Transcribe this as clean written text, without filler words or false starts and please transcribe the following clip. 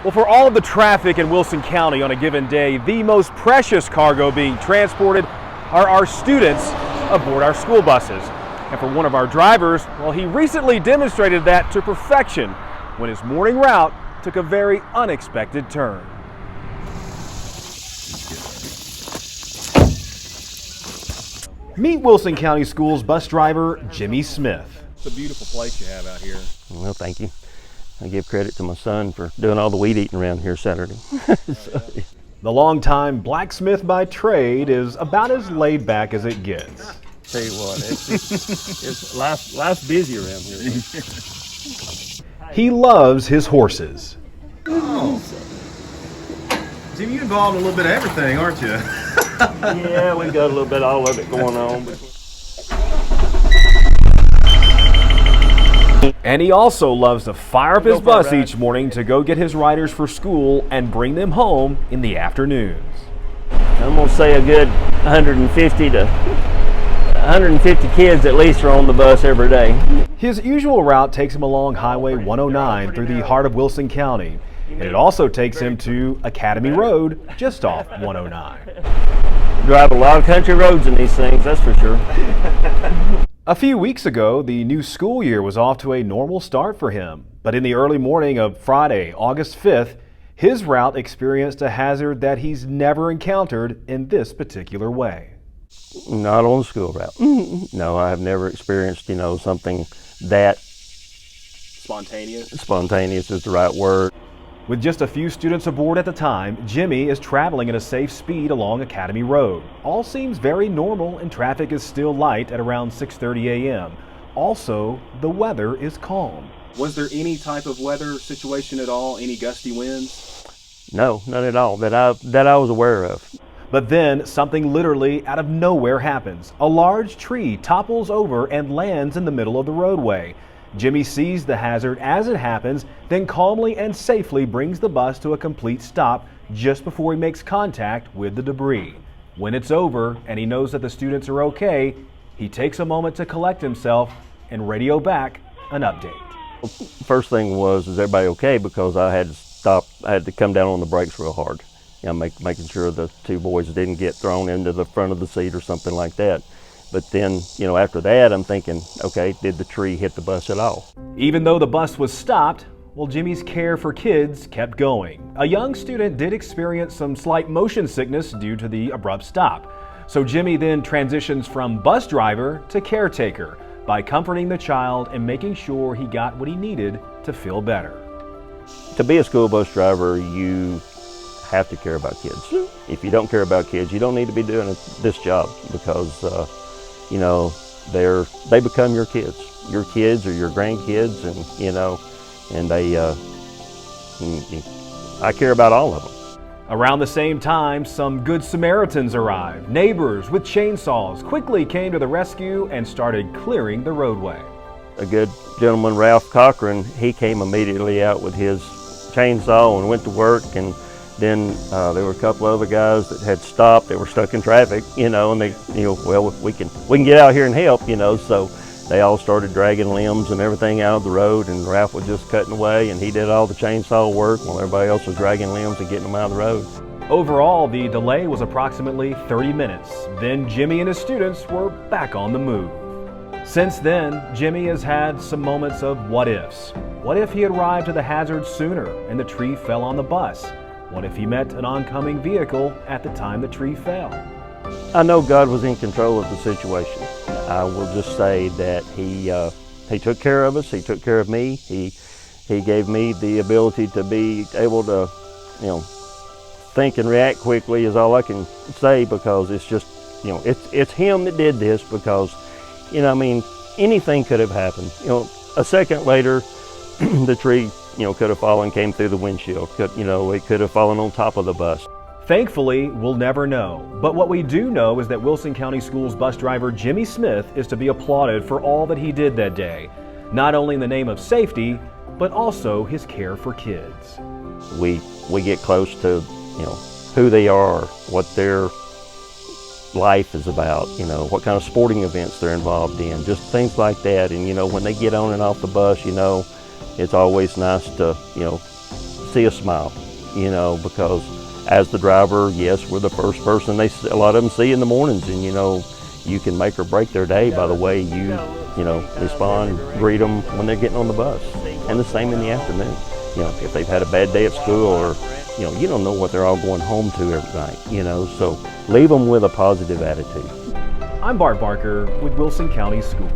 Well, for all of the traffic in Wilson County on a given day, the most precious cargo being transported are our students aboard our school buses. And for one of our drivers, well, he recently demonstrated that to perfection when his morning route took a very unexpected turn. Meet Wilson County Schools bus driver Jimmy Smith. It's a beautiful place you have out here. Well, thank you. I give credit to my son for doing all the weed eating around here Saturday. The longtime blacksmith by trade is about as laid back as it gets. Tell you what, life's busy around here. He loves his horses. Oh. Jimmy, you're involved in a little bit of everything, aren't you? Yeah, we've got a little bit all of it going on. And he also loves to fire up his bus each morning to go get his riders for school and bring them home in the afternoons. I'm going to say a good 150 kids at least are on the bus every day. His usual route takes him along Highway 109 through the heart of Wilson County. And it also takes him to Academy Road, just off 109. Drive a lot of country roads in these things, that's for sure. A few weeks ago, the new school year was off to a normal start for him. But in the early morning of Friday, August 5th, his route experienced a hazard that he's never encountered in this particular way. Not on the school route. No, I have never experienced, something that Spontaneous? Spontaneous is the right word. With just a few students aboard at the time, Jimmy is traveling at a safe speed along Academy Road. All seems very normal and traffic is still light at around 6:30 a.m. Also, the weather is calm. Was there any type of weather situation at all? Any gusty winds? No, none at all that I was aware of. But then something literally out of nowhere happens. A large tree topples over and lands in the middle of the roadway. Jimmy sees the hazard as it happens, then calmly and safely brings the bus to a complete stop just before he makes contact with the debris. When it's over and he knows that the students are okay, he takes a moment to collect himself and radio back an update. First thing was, is everybody okay? Because I had to stop, I had to come down on the brakes real hard. Making sure the two boys didn't get thrown into the front of the seat or something like that. But then, after that, I'm thinking, okay, did the tree hit the bus at all? Even though the bus was stopped, well, Jimmy's care for kids kept going. A young student did experience some slight motion sickness due to the abrupt stop. So Jimmy then transitions from bus driver to caretaker by comforting the child and making sure he got what he needed to feel better. To be a school bus driver, you have to care about kids. If you don't care about kids, you don't need to be doing this job because they become your kids or your grandkids, and I care about all of them. Around the same time, some good Samaritans arrived. Neighbors with chainsaws quickly came to the rescue and started clearing the roadway. A good gentleman, Ralph Cochran, he came immediately out with his chainsaw and went to work, and then there were a couple of other guys that had stopped. They were stuck in traffic, and they, well, we can get out here and help, so they all started dragging limbs and everything out of the road, and Ralph was just cutting away, and he did all the chainsaw work while everybody else was dragging limbs and getting them out of the road. Overall, the delay was approximately 30 minutes. Then Jimmy and his students were back on the move. Since then, Jimmy has had some moments of what ifs. What if he arrived to the hazard sooner and the tree fell on the bus? What if he met an oncoming vehicle at the time the tree fell? I know God was in control of the situation. I will just say that He took care of us. He took care of me. He gave me the ability to be able to, think and react quickly is all I can say, because it's just, it's Him that did this, because, anything could have happened. A second later, the tree could have fallen, came through the windshield. It could have fallen on top of the bus. Thankfully, we'll never know. But what we do know is that Wilson County Schools bus driver Jimmy Smith is to be applauded for all that he did that day. Not only in the name of safety, but also his care for kids. We get close to, who they are, what their life is about, what kind of sporting events they're involved in, just things like that. And, when they get on and off the bus, it's always nice to, see a smile, you know, because as the driver, yes, we're the first person a lot of them see in the mornings, and you know, you can make or break their day by the way you know, respond, greet them when they're getting on the bus. And the same in the afternoon. You know, if they've had a bad day at school, or, you know, you don't know what they're all going home to every night, you know, so leave them with a positive attitude. I'm Bart Barker with Wilson County Schools.